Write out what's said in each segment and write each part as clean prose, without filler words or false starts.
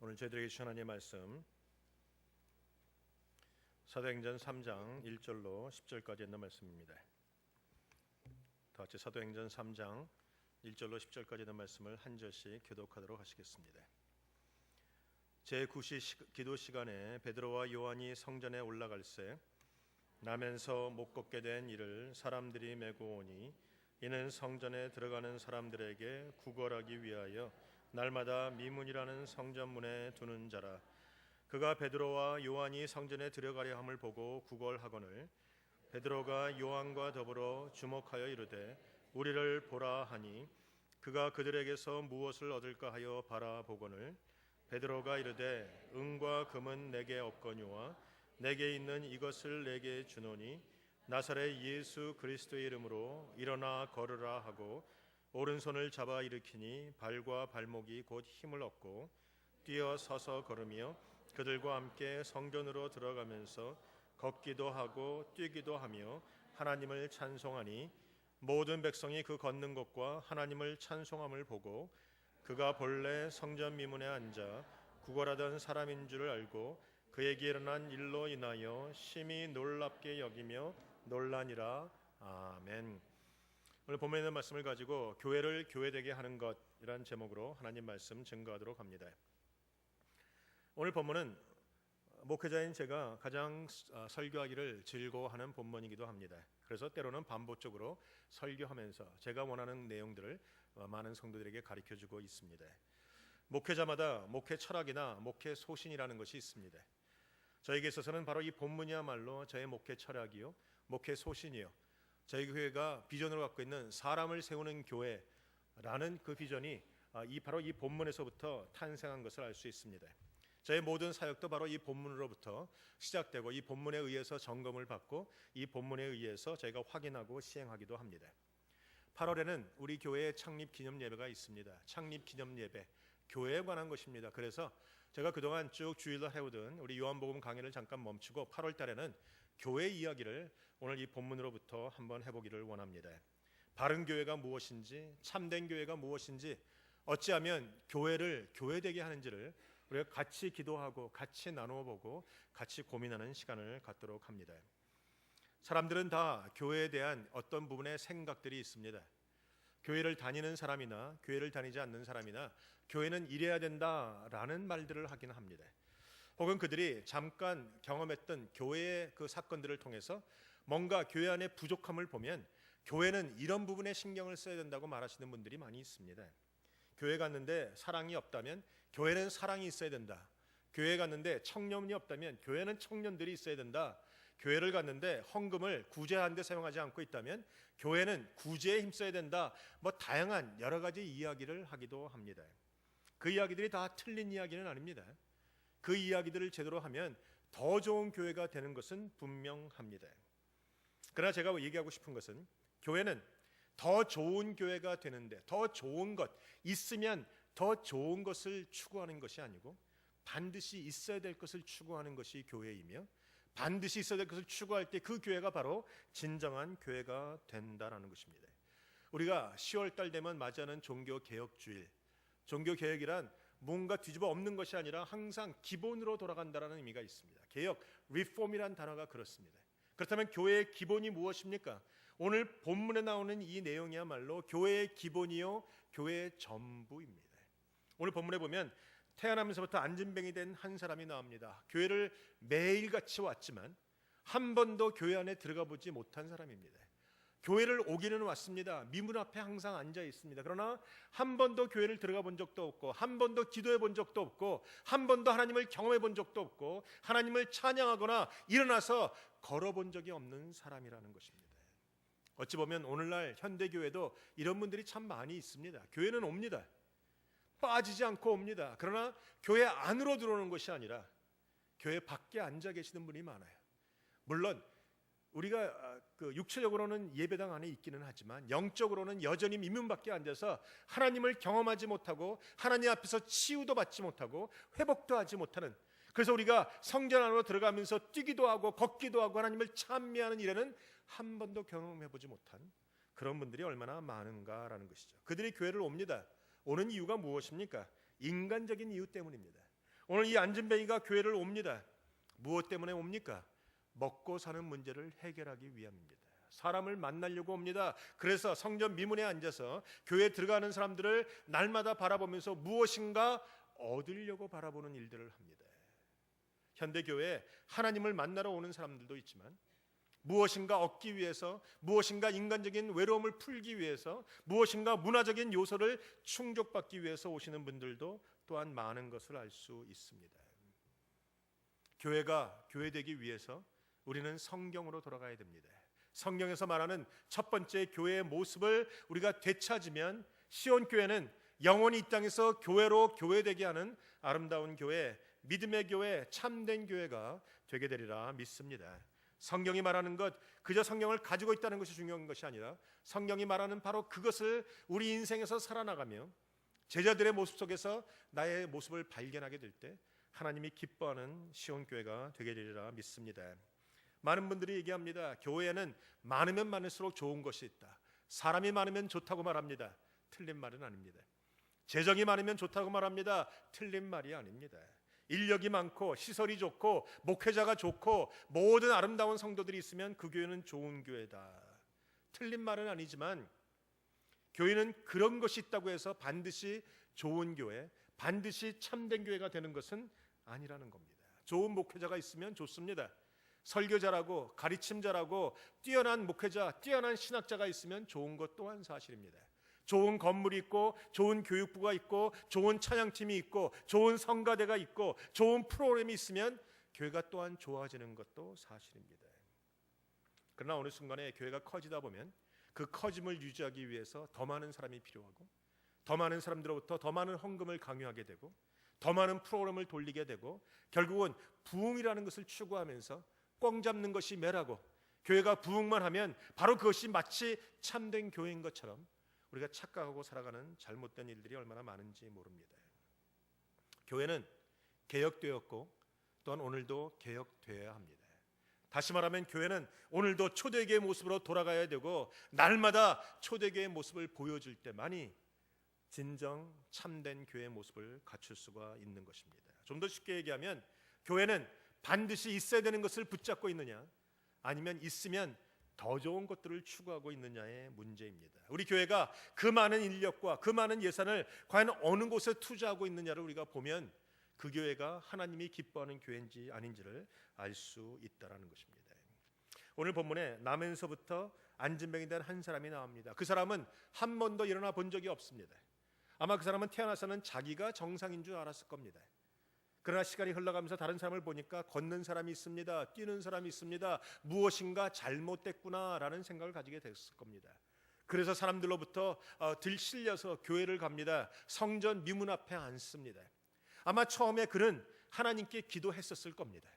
오늘 저희들에게 주신 하나님의 말씀 사도행전 3장 1절로 10절까지 있는 말씀입니다. 다 같이 사도행전 3장 1절로 10절까지 있는 말씀을 한 절씩 교독하도록 하시겠습니다. 제9시 기도 시간에 베드로와 요한이 성전에 올라갈새 나면서 못 걷게 된 이를 사람들이 메고 오니 이는 성전에 들어가는 사람들에게 구걸하기 위하여 날마다 미문이라는 성전문에 두는 자라. 그가 베드로와 요한이 성전에 들어가려 함을 보고 구걸하거늘 베드로가 요한과 더불어 주목하여 이르되 우리를 보라 하니 그가 그들에게서 무엇을 얻을까 하여 바라보거늘 베드로가 이르되 은과 금은 내게 없거니와 내게 있는 이것을 내게 주노니 나사렛 예수 그리스도의 이름으로 일어나 걸으라 하고 오른손을 잡아 일으키니 발과 발목이 곧 힘을 얻고 뛰어 서서 걸으며 그들과 함께 성전으로 들어가면서 걷기도 하고 뛰기도 하며 하나님을 찬송하니 모든 백성이 그 걷는 것과 하나님을 찬송함을 보고 그가 본래 성전 미문에 앉아 구걸하던 사람인 줄을 알고 그에게 일어난 일로 인하여 심히 놀랍게 여기며 놀라니라. 아멘. 오늘 본문에 있는 말씀을 가지고 교회를 교회되게 하는 것이라는 제목으로 하나님 말씀 증거하도록 합니다. 오늘 본문은 목회자인 제가 가장 설교하기를 즐거워하는 본문이기도 합니다. 그래서 때로는 반복적으로 설교하면서 제가 원하는 내용들을 많은 성도들에게 가르쳐주고 있습니다. 목회자마다 목회 철학이나 목회 소신이라는 것이 있습니다. 저에게 있어서는 바로 이 본문이야말로 저의 목회 철학이요 목회 소신이요 저희 교회가 비전으로 갖고 있는 사람을 세우는 교회라는 그 비전이 바로 이 본문에서부터 탄생한 것을 알 수 있습니다. 저의 모든 사역도 바로 이 본문으로부터 시작되고 이 본문에 의해서 점검을 받고 이 본문에 의해서 저희가 확인하고 시행하기도 합니다. 8월에는 우리 교회의 창립 기념 예배가 있습니다. 창립 기념 예배, 교회에 관한 것입니다. 그래서 제가 그동안 쭉 주일로 해오던 우리 요한복음 강의를 잠깐 멈추고 8월 달에는 교회 이야기를 오늘 이 본문으로부터 한번 해보기를 원합니다. 바른 교회가 무엇인지, 참된 교회가 무엇인지, 어찌하면 교회를 교회되게 하는지를 우리가 같이 기도하고 같이 나누어 보고 같이 고민하는 시간을 갖도록 합니다. 사람들은 다 교회에 대한 어떤 부분의 생각들이 있습니다. 교회를 다니는 사람이나 교회를 다니지 않는 사람이나 교회는 이래야 된다라는 말들을 하긴 합니다. 혹은 그들이 잠깐 경험했던 교회의 그 사건들을 통해서 뭔가 교회 안에 부족함을 보면 교회는 이런 부분에 신경을 써야 된다고 말하시는 분들이 많이 있습니다. 교회 갔는데 사랑이 없다면 교회는 사랑이 있어야 된다. 교회 갔는데 청년이 없다면 교회는 청년들이 있어야 된다. 교회를 갔는데 헌금을 구제하는 데 사용하지 않고 있다면 교회는 구제에 힘써야 된다. 다양한 여러 가지 이야기를 하기도 합니다. 그 이야기들이 다 틀린 이야기는 아닙니다. 그 이야기들을 제대로 하면 더 좋은 교회가 되는 것은 분명합니다. 그러나 제가 얘기하고 싶은 것은 교회는 더 좋은 교회가 되는데 더 좋은 것 있으면 더 좋은 것을 추구하는 것이 아니고 반드시 있어야 될 것을 추구하는 것이 교회이며 반드시 있어야 될 것을 추구할 때 그 교회가 바로 진정한 교회가 된다라는 것입니다. 우리가 10월 달 되면 맞이하는 종교개혁주일, 종교개혁이란 뭔가 뒤집어 엎는 것이 아니라 항상 기본으로 돌아간다라는 의미가 있습니다. 개혁, 리폼이란 단어가 그렇습니다. 그렇다면 교회의 기본이 무엇입니까? 오늘 본문에 나오는 이 내용이야말로 교회의 기본이요 교회의 전부입니다. 오늘 본문에 보면 태어나면서부터 안진뱅이 된 한 사람이 나옵니다. 교회를 매일같이 왔지만 한 번도 교회 안에 들어가 보지 못한 사람입니다. 교회를 오기는 왔습니다. 미문 앞에 항상 앉아 있습니다. 그러나 한 번도 교회를 들어가 본 적도 없고 한 번도 기도해 본 적도 없고 한 번도 하나님을 경험해 본 적도 없고 하나님을 찬양하거나 일어나서 걸어본 적이 없는 사람이라는 것입니다. 어찌 보면 오늘날 현대교회도 이런 분들이 참 많이 있습니다. 교회는 옵니다. 빠지지 않고 옵니다. 그러나 교회 안으로 들어오는 것이 아니라 교회 밖에 앉아 계시는 분이 많아요. 물론 우리가 육체적으로는 예배당 안에 있기는 하지만 영적으로는 여전히 미문 밖에 앉아서 하나님을 경험하지 못하고 하나님 앞에서 치유도 받지 못하고 회복도 하지 못하는, 그래서 우리가 성전 안으로 들어가면서 뛰기도 하고 걷기도 하고 하나님을 찬미하는 일에는 한 번도 경험해보지 못한 그런 분들이 얼마나 많은가라는 것이죠. 그들이 교회를 옵니다. 오는 이유가 무엇입니까? 인간적인 이유 때문입니다. 오늘 이 안진뱅이가 교회를 옵니다. 무엇 때문에 옵니까? 먹고 사는 문제를 해결하기 위함입니다. 사람을 만나려고 옵니다. 그래서 성전 미문에 앉아서 교회에 들어가는 사람들을 날마다 바라보면서 무엇인가 얻으려고 바라보는 일들을 합니다. 현대교회에 하나님을 만나러 오는 사람들도 있지만 무엇인가 얻기 위해서, 무엇인가 인간적인 외로움을 풀기 위해서, 무엇인가 문화적인 요소를 충족받기 위해서 오시는 분들도 또한 많은 것을 알 수 있습니다. 교회가 교회되기 위해서 우리는 성경으로 돌아가야 됩니다. 성경에서 말하는 첫 번째 교회의 모습을 우리가 되찾으면 시온교회는 영원히 이 땅에서 교회로 교회되게 하는 아름다운 교회, 믿음의 교회, 참된 교회가 되게 되리라 믿습니다. 성경이 말하는 것, 그저 성경을 가지고 있다는 것이 중요한 것이 아니라 성경이 말하는 바로 그것을 우리 인생에서 살아나가며 제자들의 모습 속에서 나의 모습을 발견하게 될 때 하나님이 기뻐하는 시온교회가 되게 되리라 믿습니다. 많은 분들이 얘기합니다. 교회에는 많으면 많을수록 좋은 것이 있다. 사람이 많으면 좋다고 말합니다. 틀린 말은 아닙니다. 재정이 많으면 좋다고 말합니다. 틀린 말이 아닙니다. 인력이 많고 시설이 좋고 목회자가 좋고 모든 아름다운 성도들이 있으면 그 교회는 좋은 교회다. 틀린 말은 아니지만 교회는 그런 것이 있다고 해서 반드시 좋은 교회, 반드시 참된 교회가 되는 것은 아니라는 겁니다. 좋은 목회자가 있으면 좋습니다. 설교 잘하고 가르침 잘하고 뛰어난 목회자, 뛰어난 신학자가 있으면 좋은 것 또한 사실입니다. 좋은 건물이 있고 좋은 교육부가 있고 좋은 찬양팀이 있고 좋은 성가대가 있고 좋은 프로그램이 있으면 교회가 또한 좋아지는 것도 사실입니다. 그러나 어느 순간에 교회가 커지다 보면 그 커짐을 유지하기 위해서 더 많은 사람이 필요하고 더 많은 사람들로부터 더 많은 헌금을 강요하게 되고 더 많은 프로그램을 돌리게 되고 결국은 부흥이라는 것을 추구하면서 꽝 잡는 것이 매라고 교회가 부흥만 하면 바로 그것이 마치 참된 교회인 것처럼 우리가 착각하고 살아가는 잘못된 일들이 얼마나 많은지 모릅니다. 교회는 개혁되었고 또한 오늘도 개혁되어야 합니다. 다시 말하면 교회는 오늘도 초대교회의 모습으로 돌아가야 되고 날마다 초대교회의 모습을 보여줄 때만이 진정 참된 교회의 모습을 갖출 수가 있는 것입니다. 좀 더 쉽게 얘기하면 교회는 반드시 있어야 되는 것을 붙잡고 있느냐 아니면 있으면 더 좋은 것들을 추구하고 있느냐의 문제입니다. 우리 교회가 그 많은 인력과 그 많은 예산을 과연 어느 곳에 투자하고 있느냐를 우리가 보면 그 교회가 하나님이 기뻐하는 교회인지 아닌지를 알 수 있다라는 것입니다. 오늘 본문에 남에서부터 안진뱅이 된 한 사람이 나옵니다. 그 사람은 한 번도 일어나 본 적이 없습니다. 아마 그 사람은 태어나서는 자기가 정상인 줄 알았을 겁니다. 그러나 시간이 흘러가면서 다른 사람을 보니까 걷는 사람이 있습니다. 뛰는 사람이 있습니다. 무엇인가 잘못됐구나라는 생각을 가지게 됐을 겁니다. 그래서 사람들로부터 들실려서 교회를 갑니다. 성전 미문 앞에 앉습니다. 아마 처음에 그는 하나님께 기도했었을 겁니다.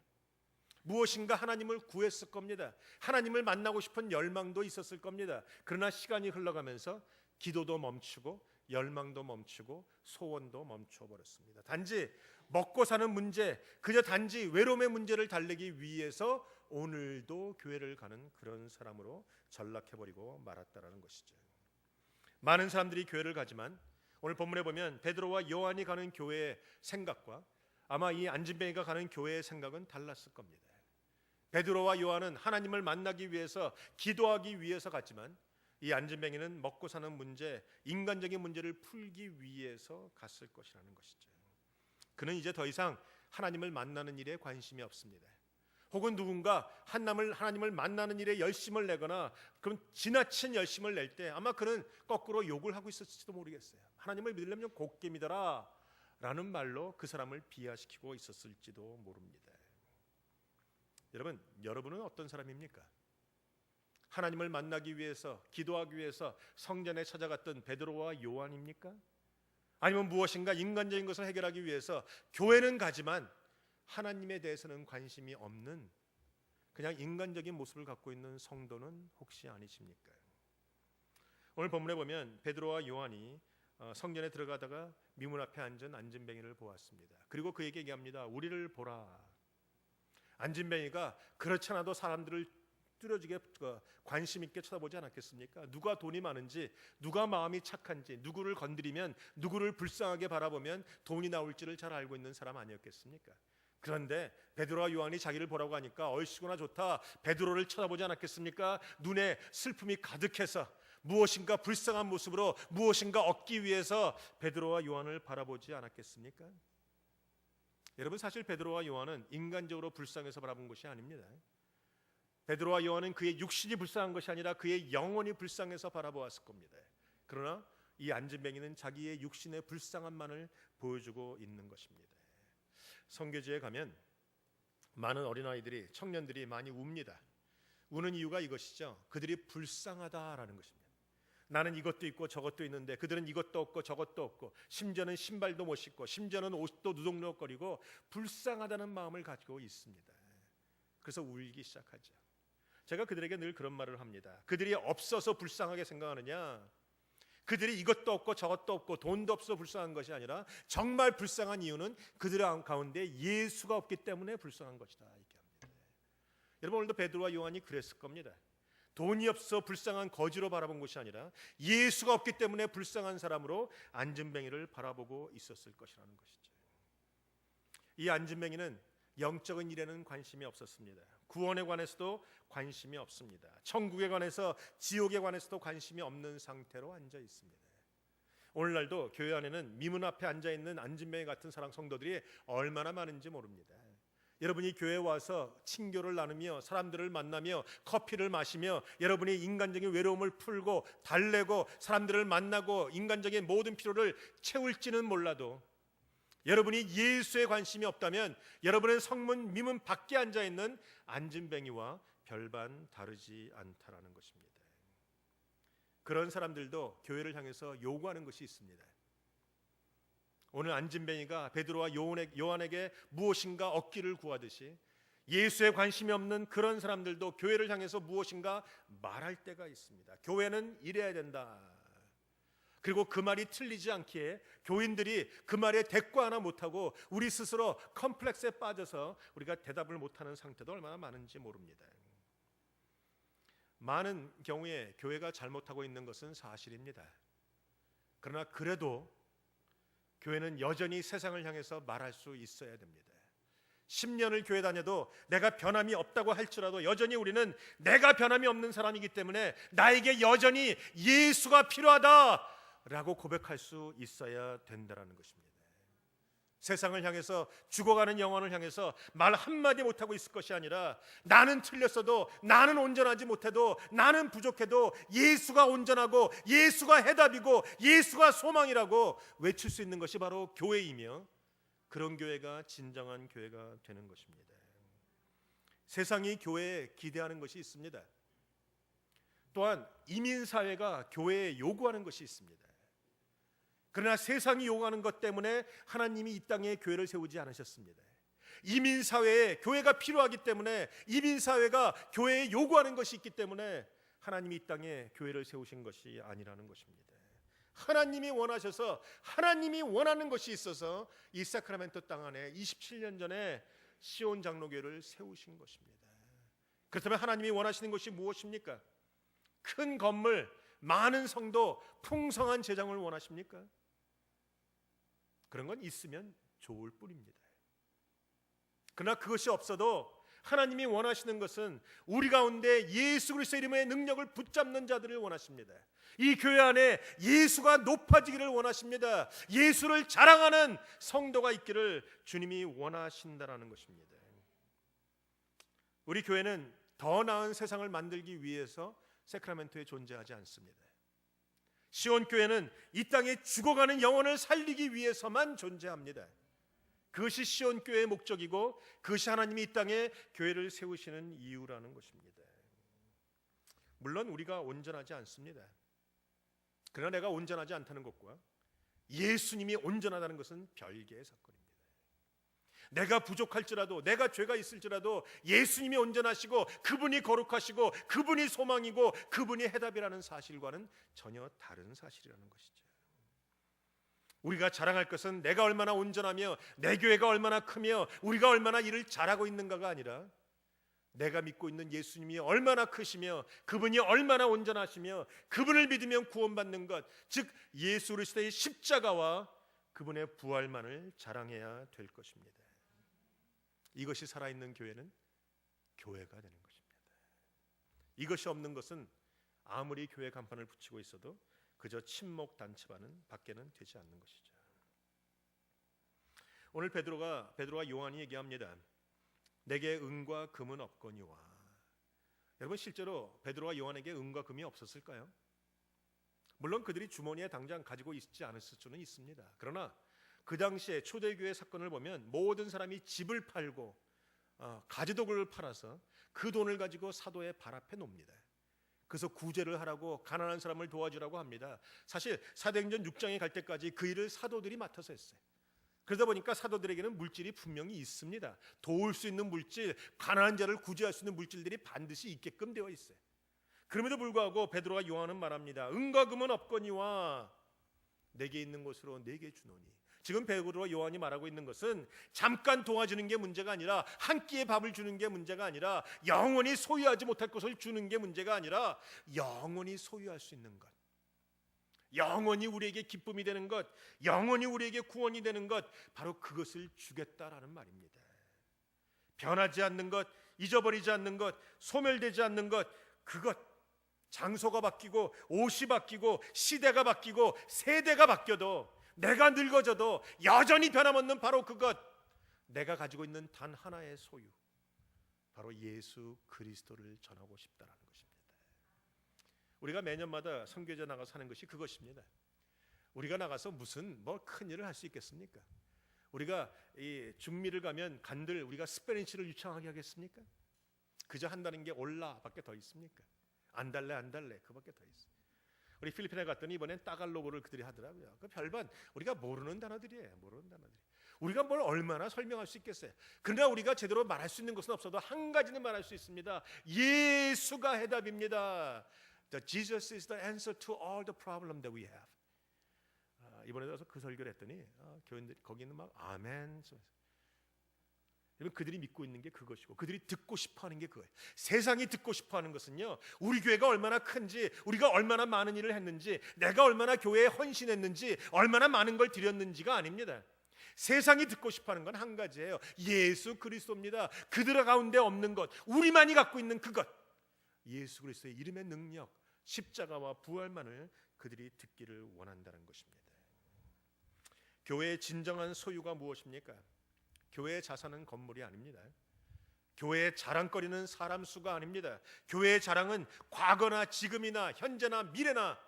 무엇인가 하나님을 구했을 겁니다. 하나님을 만나고 싶은 열망도 있었을 겁니다. 그러나 시간이 흘러가면서 기도도 멈추고 열망도 멈추고 소원도 멈춰버렸습니다. 단지 먹고 사는 문제, 그저 단지 외로움의 문제를 달래기 위해서 오늘도 교회를 가는 그런 사람으로 전락해버리고 말았다라는 것이죠. 많은 사람들이 교회를 가지만 오늘 본문에 보면 베드로와 요한이 가는 교회의 생각과 아마 이 안진뱅이가 가는 교회의 생각은 달랐을 겁니다. 베드로와 요한은 하나님을 만나기 위해서 기도하기 위해서 갔지만 이 안진뱅이는 먹고 사는 문제, 인간적인 문제를 풀기 위해서 갔을 것이라는 것이죠. 그는 이제 더 이상 하나님을 만나는 일에 관심이 없습니다. 혹은 누군가 하나님을 만나는 일에 열심을 내거나 그럼 지나친 열심을 낼 때 아마 그는 거꾸로 욕을 하고 있었을지도 모르겠어요. 하나님을 믿으려면 곱게 믿어라 라는 말로 그 사람을 비하시키고 있었을지도 모릅니다. 여러분은 어떤 사람입니까? 하나님을 만나기 위해서 기도하기 위해서 성전에 찾아갔던 베드로와 요한입니까? 아니면 무엇인가 인간적인 것을 해결하기 위해서 교회는 가지만 하나님에 대해서는 관심이 없는 그냥 인간적인 모습을 갖고 있는 성도는 혹시 아니십니까? 오늘 본문에 보면 베드로와 요한이 성전에 들어가다가 미문 앞에 앉은 안진뱅이를 보았습니다. 그리고 그에게 얘기합니다. 우리를 보라. 안진뱅이가 그렇지 않아도 사람들을 뚜렷하게 관심 있게 쳐다보지 않았겠습니까? 누가 돈이 많은지, 누가 마음이 착한지, 누구를 건드리면, 누구를 불쌍하게 바라보면 돈이 나올지를 잘 알고 있는 사람 아니었겠습니까? 그런데 베드로와 요한이 자기를 보라고 하니까 얼씨구나 좋다, 베드로를 쳐다보지 않았겠습니까? 눈에 슬픔이 가득해서 무엇인가 불쌍한 모습으로 무엇인가 얻기 위해서 베드로와 요한을 바라보지 않았겠습니까? 여러분, 사실 베드로와 요한은 인간적으로 불쌍해서 바라본 것이 아닙니다. 베드로와 요한은 그의 육신이 불쌍한 것이 아니라 그의 영혼이 불쌍해서 바라보았을 겁니다. 그러나 이 안진뱅이는 자기의 육신의 불쌍함만을 보여주고 있는 것입니다. 선교지에 가면 많은 어린아이들이, 청년들이 많이 웁니다. 우는 이유가 이것이죠. 그들이 불쌍하다라는 것입니다. 나는 이것도 있고 저것도 있는데 그들은 이것도 없고 저것도 없고, 심지어는 신발도 못 신고, 심지어는 옷도 누덕누덕거리고 불쌍하다는 마음을 가지고 있습니다. 그래서 울기 시작하죠. 제가 그들에게 늘 그런 말을 합니다. 그들이 없어서 불쌍하게 생각하느냐, 그들이 이것도 없고 저것도 없고 돈도 없어서 불쌍한 것이 아니라 정말 불쌍한 이유는 그들 가운데 예수가 없기 때문에 불쌍한 것이다, 이렇게 합니다. 여러분, 오늘도 베드로와 요한이 그랬을 겁니다. 돈이 없어 불쌍한 거지로 바라본 것이 아니라 예수가 없기 때문에 불쌍한 사람으로 안진뱅이를 바라보고 있었을 것이라는 것이죠. 이 안진뱅이는 영적인 일에는 관심이 없었습니다. 구원에 관해서도 관심이 없습니다. 천국에 관해서, 지옥에 관해서도 관심이 없는 상태로 앉아 있습니다. 오늘날도 교회 안에는 미문 앞에 앉아 있는 안진뱅이 같은 사랑 성도들이 얼마나 많은지 모릅니다. 여러분이 교회에 와서 친교를 나누며 사람들을 만나며 커피를 마시며 여러분이 인간적인 외로움을 풀고 달래고 사람들을 만나고 인간적인 모든 필요를 채울지는 몰라도, 여러분이 예수에 관심이 없다면 여러분은 성문 미문 밖에 앉아있는 안진뱅이와 별반 다르지 않다라는 것입니다. 그런 사람들도 교회를 향해서 요구하는 것이 있습니다. 오늘 안진뱅이가 베드로와 요한에게 무엇인가 얻기를 구하듯이 예수에 관심이 없는 그런 사람들도 교회를 향해서 무엇인가 말할 때가 있습니다. 교회는 이래야 된다. 그리고 그 말이 틀리지 않기에 교인들이 그 말에 대꾸 하나 못하고 우리 스스로 컴플렉스에 빠져서 우리가 대답을 못하는 상태도 얼마나 많은지 모릅니다. 많은 경우에 교회가 잘못하고 있는 것은 사실입니다. 그러나 그래도 교회는 여전히 세상을 향해서 말할 수 있어야 됩니다. 10년을 교회 다녀도 내가 변함이 없다고 할지라도 여전히 우리는 내가 변함이 없는 사람이기 때문에 나에게 여전히 예수가 필요하다 라고 고백할 수 있어야 된다는 것입니다. 세상을 향해서, 죽어가는 영혼을 향해서 말 한마디 못하고 있을 것이 아니라 나는 틀렸어도, 나는 온전하지 못해도, 나는 부족해도 예수가 온전하고 예수가 해답이고 예수가 소망이라고 외칠 수 있는 것이 바로 교회이며, 그런 교회가 진정한 교회가 되는 것입니다. 세상이 교회에 기대하는 것이 있습니다. 또한 이민사회가 교회에 요구하는 것이 있습니다. 그러나 세상이 요구하는 것 때문에 하나님이 이 땅에 교회를 세우지 않으셨습니다. 이민사회에 교회가 필요하기 때문에, 이민사회가 교회에 요구하는 것이 있기 때문에 하나님이 이 땅에 교회를 세우신 것이 아니라는 것입니다. 하나님이 원하셔서, 하나님이 원하는 것이 있어서 이 사크라멘토 땅 안에 27년 전에 시온 장로교회를 세우신 것입니다. 그렇다면 하나님이 원하시는 것이 무엇입니까? 큰 건물, 많은 성도, 풍성한 재정을 원하십니까? 그런 건 있으면 좋을 뿐입니다. 그러나 그것이 없어도 하나님이 원하시는 것은 우리 가운데 예수 그리스도의 이름의 능력을 붙잡는 자들을 원하십니다. 이 교회 안에 예수가 높아지기를 원하십니다. 예수를 자랑하는 성도가 있기를 주님이 원하신다라는 것입니다. 우리 교회는 더 나은 세상을 만들기 위해서 세크라멘토에 존재하지 않습니다. 시온교회는 이 땅에 죽어가는 영혼을 살리기 위해서만 존재합니다. 그것이 시온교회의 목적이고 그것이 하나님이 이 땅에 교회를 세우시는 이유라는 것입니다. 물론 우리가 온전하지 않습니다. 그러나 내가 온전하지 않다는 것과 예수님이 온전하다는 것은 별개의 사건입니다. 내가 부족할지라도, 내가 죄가 있을지라도 예수님이 온전하시고 그분이 거룩하시고 그분이 소망이고 그분이 해답이라는 사실과는 전혀 다른 사실이라는 것이죠. 우리가 자랑할 것은 내가 얼마나 온전하며 내 교회가 얼마나 크며 우리가 얼마나 일을 잘하고 있는가가 아니라 내가 믿고 있는 예수님이 얼마나 크시며 그분이 얼마나 온전하시며 그분을 믿으면 구원받는 것, 즉 예수 그리스도의 십자가와 그분의 부활만을 자랑해야 될 것입니다. 이것이 살아있는 교회는 교회가 되는 것입니다. 이것이 없는 것은 아무리 교회 간판을 붙이고 있어도 그저 친목 단체반은 밖에는 되지 않는 것이죠. 오늘 베드로와 요한이 얘기합니다. 내게 은과 금은 없거니와. 여러분, 실제로 베드로와 요한에게 은과 금이 없었을까요? 물론 그들이 주머니에 당장 가지고 있지 않았을 수는 있습니다. 그러나 그 당시에 초대교회 사건을 보면 모든 사람이 집을 팔고 가지도구를 팔아서 그 돈을 가지고 사도의 발 앞에 놓습니다. 그래서 구제를 하라고, 가난한 사람을 도와주라고 합니다. 사실 사도행전 6장에 갈 때까지 그 일을 사도들이 맡아서 했어요. 그러다 보니까 사도들에게는 물질이 분명히 있습니다. 도울 수 있는 물질, 가난한 자를 구제할 수 있는 물질들이 반드시 있게끔 되어 있어요. 그럼에도 불구하고 베드로와 요한은 말합니다. 은과 금은 없거니와 내게 있는 것으로 내게 주노니. 지금 베드로와 요한이 말하고 있는 것은 잠깐 도와주는 게 문제가 아니라, 한 끼의 밥을 주는 게 문제가 아니라, 영원히 소유하지 못할 것을 주는 게 문제가 아니라 영원히 소유할 수 있는 것, 영원히 우리에게 기쁨이 되는 것, 영원히 우리에게 구원이 되는 것, 바로 그것을 주겠다라는 말입니다. 변하지 않는 것, 잊어버리지 않는 것, 소멸되지 않는 것, 그것. 장소가 바뀌고 옷이 바뀌고 시대가 바뀌고 세대가 바뀌어도, 내가 늙어져도 여전히 변함없는 바로 그것, 내가 가지고 있는 단 하나의 소유, 바로 예수 그리스도를 전하고 싶다라는 것입니다. 우리가 매년마다 선교제 나가서 하는 것이 그것입니다. 우리가 나가서 무슨 큰 일을 할 수 있겠습니까? 우리가 이 중미를 가면 간들 우리가 스페니쉬를 유창하게 하겠습니까? 그저 한다는 게 올라밖에 더 있습니까? 안달레 그밖에 더 있어. 우리 필리핀에 갔더니 이번엔 따갈로그를 그들이 하더라고요. 그 별반 우리가 모르는 단어들이에요. 우리가 뭘 얼마나 설명할 수 있겠어요? 그러나 우리가 제대로 말할 수 있는 것은 없어도 한 가지는 말할 수 있습니다. 예수가 해답입니다. Jesus is the answer to all the problem that we have. 이번에 와서 그 설교를 했더니 교인들이 거기는 막 아멘. 여러분, 그들이 믿고 있는 게 그것이고 그들이 듣고 싶어하는 게 그거예요. 세상이 듣고 싶어하는 것은요, 우리 교회가 얼마나 큰지, 우리가 얼마나 많은 일을 했는지, 내가 얼마나 교회에 헌신했는지, 얼마나 많은 걸 드렸는지가 아닙니다. 세상이 듣고 싶어하는 건 한 가지예요. 예수 그리스도입니다. 그들 가운데 없는 것, 우리만이 갖고 있는 그것, 예수 그리스도의 이름의 능력, 십자가와 부활만을 그들이 듣기를 원한다는 것입니다. 교회의 진정한 소유가 무엇입니까? 교회의 자산은 건물이 아닙니다. 교회의 자랑거리는 사람 수가 아닙니다. 교회의 자랑은 과거나 지금이나 현재나 미래나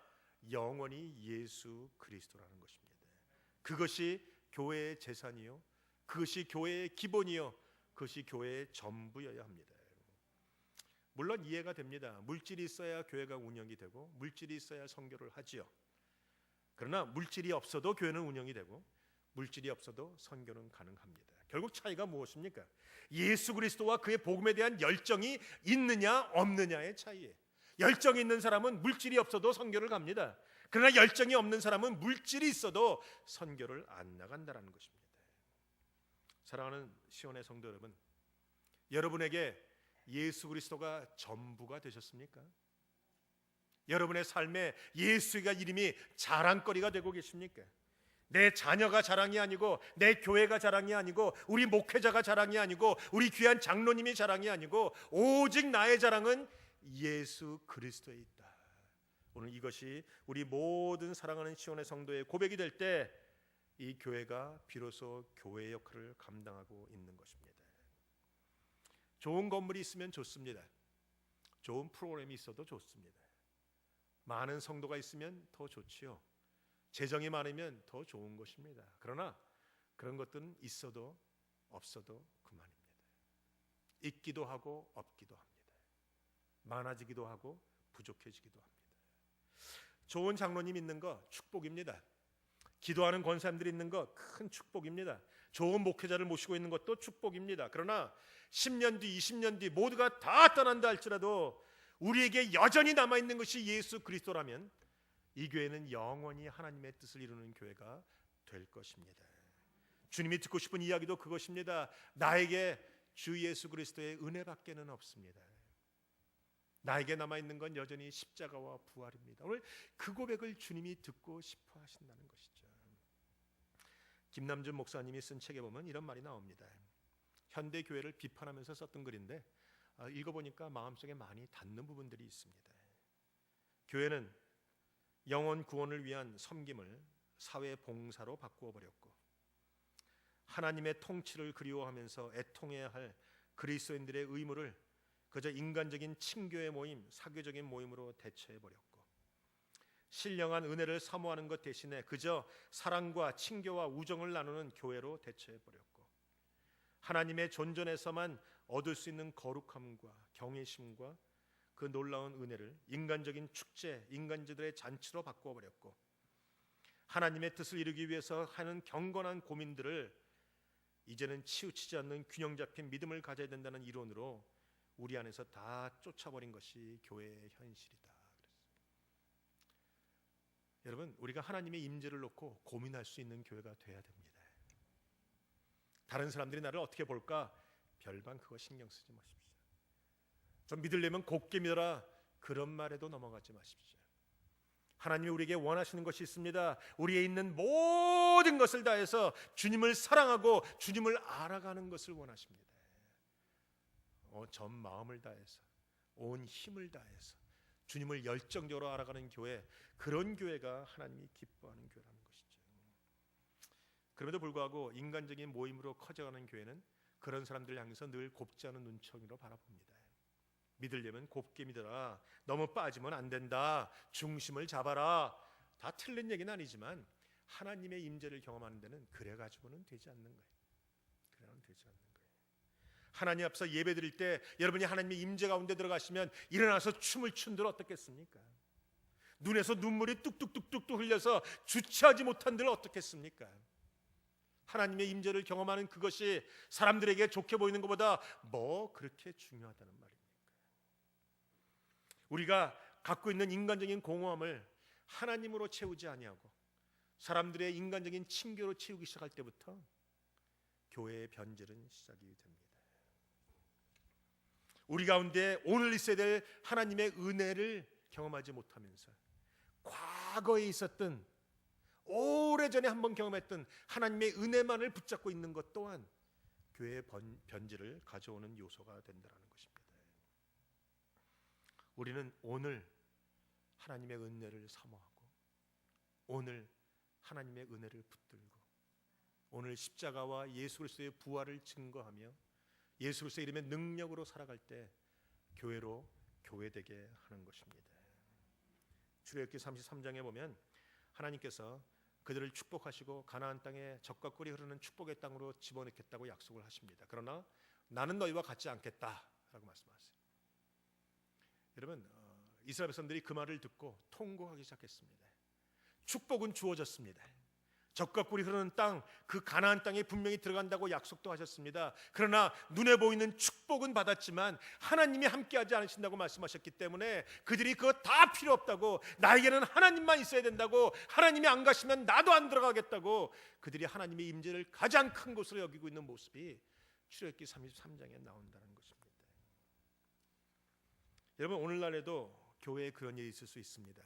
영원히 예수 그리스도라는 것입니다. 그것이 교회의 재산이요, 그것이 교회의 기본이요, 그것이 교회의 전부여야 합니다. 물론 이해가 됩니다. 물질이 있어야 교회가 운영이 되고 물질이 있어야 선교를 하지요. 그러나 물질이 없어도 교회는 운영이 되고 물질이 없어도 선교는 가능합니다. 결국 차이가 무엇입니까? 예수 그리스도와 그의 복음에 대한 열정이 있느냐 없느냐의 차이예요. 열정이 있는 사람은 물질이 없어도 선교를 갑니다. 그러나 열정이 없는 사람은 물질이 있어도 선교를 안 나간다는 것입니다. 사랑하는 시온의 성도 여러분, 여러분에게 예수 그리스도가 전부가 되셨습니까? 여러분의 삶에 예수가 이름이 자랑거리가 되고 계십니까? 내 자녀가 자랑이 아니고, 내 교회가 자랑이 아니고, 우리 목회자가 자랑이 아니고, 우리 귀한 장로님이 자랑이 아니고, 오직 나의 자랑은 예수 그리스도에 있다. 오늘 이것이 우리 모든 사랑하는 시온의 성도의 고백이 될 때 이 교회가 비로소 교회의 역할을 감당하고 있는 것입니다. 좋은 건물이 있으면 좋습니다. 좋은 프로그램이 있어도 좋습니다. 많은 성도가 있으면 더 좋지요. 재정이 많으면 더 좋은 것입니다. 그러나 그런 것들은 있어도 없어도 그만입니다. 있기도 하고 없기도 합니다. 많아지기도 하고 부족해지기도 합니다. 좋은 장로님 있는 거 축복입니다. 기도하는 권사님들이 있는 거 큰 축복입니다. 좋은 목회자를 모시고 있는 것도 축복입니다. 그러나 10년 뒤, 20년 뒤 모두가 다 떠난다 할지라도 우리에게 여전히 남아있는 것이 예수 그리스도라면 이 교회는 영원히 하나님의 뜻을 이루는 교회가 될 것입니다. 주님이 듣고 싶은 이야기도 그것입니다. 나에게 주 예수 그리스도의 은혜밖에는 없습니다. 나에게 남아있는 건 여전히 십자가와 부활입니다. 오늘 그 고백을 주님이 듣고 싶어 하신다는 것이죠. 김남준 목사님이 쓴 책에 보면 이런 말이 나옵니다. 현대 교회를 비판하면서 썼던 글인데 읽어보니까 마음속에 많이 닿는 부분들이 있습니다. 교회는 영혼 구원을 위한 섬김을 사회 봉사로 바꾸어 버렸고, 하나님의 통치를 그리워하면서 애통해야 할 그리스도인들의 의무를 그저 인간적인 친교의 모임, 사교적인 모임으로 대체해 버렸고, 신령한 은혜를 사모하는 것 대신에 그저 사랑과 친교와 우정을 나누는 교회로 대체해 버렸고, 하나님의 존전에서만 얻을 수 있는 거룩함과 경외심과 그 놀라운 은혜를 인간적인 축제, 인간들의 잔치로 바꾸어 버렸고, 하나님의 뜻을 이루기 위해서 하는 경건한 고민들을 이제는 치우치지 않는 균형 잡힌 믿음을 가져야 된다는 이론으로 우리 안에서 다 쫓아버린 것이 교회의 현실이다. 여러분, 우리가 하나님의 임재를 놓고 고민할 수 있는 교회가 돼야 됩니다. 다른 사람들이 나를 어떻게 볼까? 별반 그거 신경 쓰지 마십시오. 좀 믿으려면 곱게 믿어라, 그런 말에도 넘어가지 마십시오. 하나님이 우리에게 원하시는 것이 있습니다. 우리에 있는 모든 것을 다해서 주님을 사랑하고 주님을 알아가는 것을 원하십니다. 전 마음을 다해서, 온 힘을 다해서 주님을 열정적으로 알아가는 교회, 그런 교회가 하나님이 기뻐하는 교회라는 것이죠. 그럼에도 불구하고 인간적인 모임으로 커져가는 교회는 그런 사람들을 향해서 늘 곱지 않은 눈총이로 바라봅니다. 믿으려면 곱게 믿어라, 너무 빠지면 안 된다, 중심을 잡아라. 다 틀린 얘기는 아니지만 하나님의 임재를 경험하는 데는 그래가지고는 되지 않는 거예요. 그래는 되지 않는 거예요. 하나님 앞서 예배 드릴 때 여러분이 하나님의 임재 가운데 들어가시면 일어나서 춤을 춘들 어떻겠습니까? 눈에서 눈물이 뚝뚝뚝뚝 흘려서 주체하지 못한들 어떻겠습니까? 하나님의 임재를 경험하는 그것이 사람들에게 좋게 보이는 것보다 뭐 그렇게 중요하다는 말입니까? 우리가 갖고 있는 인간적인 공허함을 하나님으로 채우지 아니하고 사람들의 인간적인 친교로 채우기 시작할 때부터 교회의 변질은 시작이 됩니다. 우리 가운데 오늘 있어야 될 하나님의 은혜를 경험하지 못하면서 과거에 있었던, 오래전에 한번 경험했던 하나님의 은혜만을 붙잡고 있는 것 또한 교회의 변질을 가져오는 요소가 된다는 것입니다. 우리는 오늘 하나님의 은혜를 사모하고, 오늘 하나님의 은혜를 붙들고, 오늘 십자가와 예수 그리스도의 부활을 증거하며 예수 그리스도의 이름의 능력으로 살아갈 때 교회로 교회되게 하는 것입니다. 출애굽기 33장에 보면 하나님께서 그들을 축복하시고 가나안 땅에 젖과 꿀이 흐르는 축복의 땅으로 집어넣겠다고 약속을 하십니다. 그러나 나는 너희와 같지 않겠다라고 말씀하세요. 여러분, 이스라엘 백성들이 그 말을 듣고 통곡하기 시작했습니다. 축복은 주어졌습니다. 젖과 꿀이 흐르는 땅, 그 가나안 땅에 분명히 들어간다고 약속도 하셨습니다. 그러나 눈에 보이는 축복은 받았지만 하나님이 함께하지 않으신다고 말씀하셨기 때문에 그들이 그거 다 필요 없다고, 나에게는 하나님만 있어야 된다고, 하나님이 안 가시면 나도 안 들어가겠다고 그들이 하나님의 임재를 가장 큰 곳으로 여기고 있는 모습이 출애굽기 33장에 나온다는 것입니다. 여러분, 오늘날에도 교회에 그런 일이 있을 수 있습니다.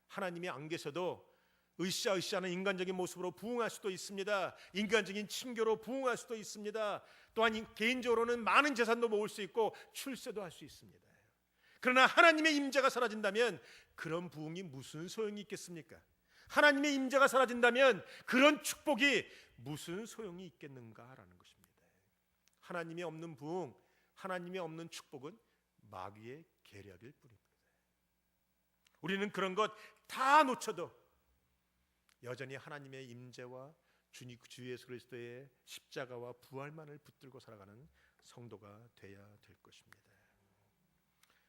하나님이 안 계셔도 으쌰으쌰하는 인간적인 모습으로 부응할 수도 있습니다. 인간적인 친교로 부응할 수도 있습니다. 또한 개인적으로는 많은 재산도 모을 수 있고 출세도 할 수 있습니다. 그러나 하나님의 임재가 사라진다면 그런 부응이 무슨 소용이 있겠습니까? 하나님의 임재가 사라진다면 그런 축복이 무슨 소용이 있겠는가라는 것입니다. 하나님이 없는 부응, 하나님이 없는 축복은 마귀의 계략일 뿐입니다. 우리는 그런 것 다 놓쳐도 여전히 하나님의 임재와 주 예수 그리스도의 십자가와 부활만을 붙들고 살아가는 성도가 돼야 될 것입니다.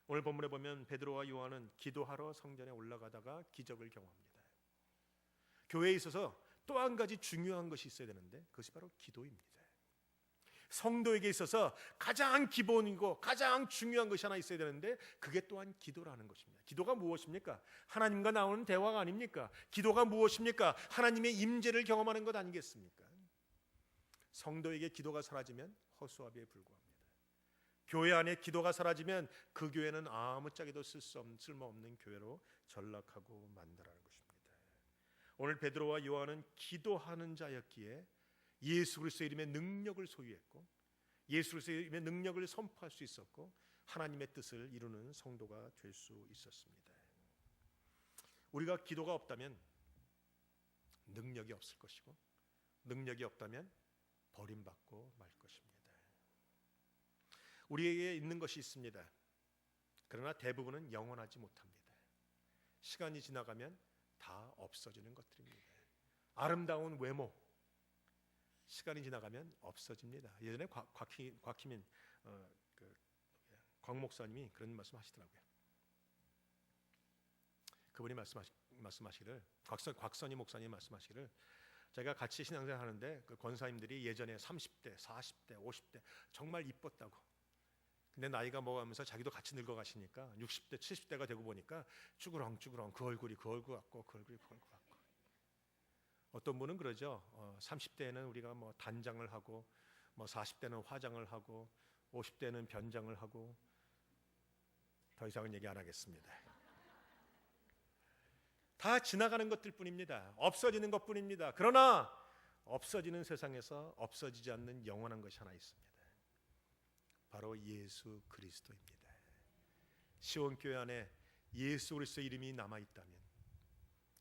오늘 본문에 보면 베드로와 요한은 기도하러 성전에 올라가다가 기적을 경험합니다. 교회에 있어서 또 한 가지 중요한 것이 있어야 되는데 그것이 바로 기도입니다. 성도에게 있어서 가장 기본이고 가장 중요한 것이 하나 있어야 되는데 그게 또한 기도라는 것입니다. 기도가 무엇입니까? 하나님과 나오는 대화가 아닙니까? 기도가 무엇입니까? 하나님의 임재를 경험하는 것 아니겠습니까? 성도에게 기도가 사라지면 허수아비에 불과합니다. 교회 안에 기도가 사라지면 그 교회는 아무짝에도 쓸모없는 교회로 전락하고 만다라는 것입니다. 오늘 베드로와 요한은 기도하는 자였기에 예수 그리스도의 이름의 능력을 소유했고 예수 그리스도의 이름의 능력을 선포할 수 있었고 하나님의 뜻을 이루는 성도가 될 수 있었습니다. 우리가 기도가 없다면 능력이 없을 것이고 능력이 없다면 버림받고 말 것입니다. 우리에게 있는 것이 있습니다. 그러나 대부분은 영원하지 못합니다. 시간이 지나가면 다 없어지는 것들입니다. 아름다운 외모, 시간이 지나가면 없어집니다. 예전에 곽희민 곽 목사님이 그런 말씀하시더라고요. 그분이 말씀하시기를 곽선희 목사님 말씀하시기를 제가 같이 신앙생활 하는데 그 권사님들이 예전에 30대, 40대, 50대 정말 이뻤다고. 근데 나이가 먹어가면서 자기도 같이 늙어가시니까 60대, 70대가 되고 보니까 쭈그렁쭈그렁 그 얼굴이 그 얼굴 같고 그 얼굴이 그 얼굴 같고. 어떤 분은 그러죠. 30대에는 우리가 뭐 단장을 하고 뭐 40대는 화장을 하고 50대는 변장을 하고 더 이상은 얘기 안 하겠습니다. 다 지나가는 것들 뿐입니다. 없어지는 것 뿐입니다. 그러나 없어지는 세상에서 없어지지 않는 영원한 것이 하나 있습니다. 바로 예수 그리스도입니다. 시온교회 안에 예수 그리스도의 이름이 남아있다면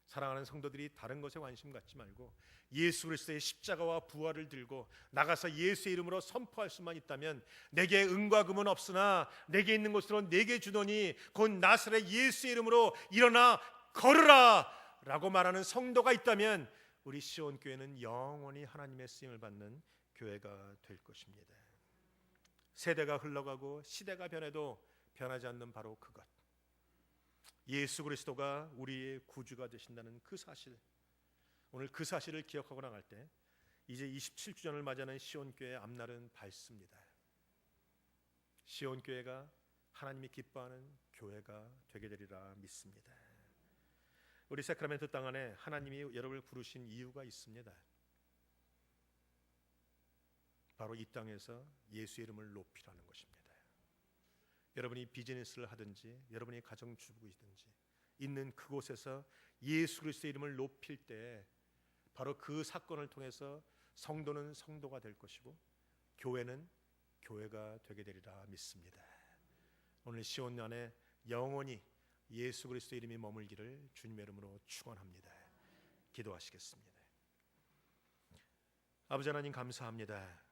사랑하는 성도들이 다른 것에 관심 갖지 말고 예수 그리스도의 십자가와 부활을 들고 나가서 예수의 이름으로 선포할 수만 있다면 내게 은과 금은 없으나 내게 있는 것으로 내게 주노니 곧 나사렛 예수의 이름으로 일어나 걸으라 라고 말하는 성도가 있다면 우리 시온교회는 영원히 하나님의 쓰임을 받는 교회가 될 것입니다. 세대가 흘러가고 시대가 변해도 변하지 않는 바로 그것, 예수 그리스도가 우리의 구주가 되신다는 그 사실, 오늘 그 사실을 기억하고 나갈 때 이제 27주년을 맞이하는 시온교회의 앞날은 밝습니다. 시온교회가 하나님이 기뻐하는 교회가 되게 되리라 믿습니다. 우리 세크라멘토 땅 안에 하나님이 여러분을 부르신 이유가 있습니다. 바로 이 땅에서 예수의 이름을 높이라는 것입니다. 여러분이 비즈니스를 하든지 여러분이 가정주부이든지 있는 그곳에서 예수 그리스도의 이름을 높일 때 바로 그 사건을 통해서 성도는 성도가 될 것이고 교회는 교회가 되게 되리라 믿습니다. 오늘 시온 안에 영원히 예수 그리스도의 이름이 머물기를 주님의 이름으로 축원합니다. 기도하시겠습니다. 아버지 하나님 감사합니다.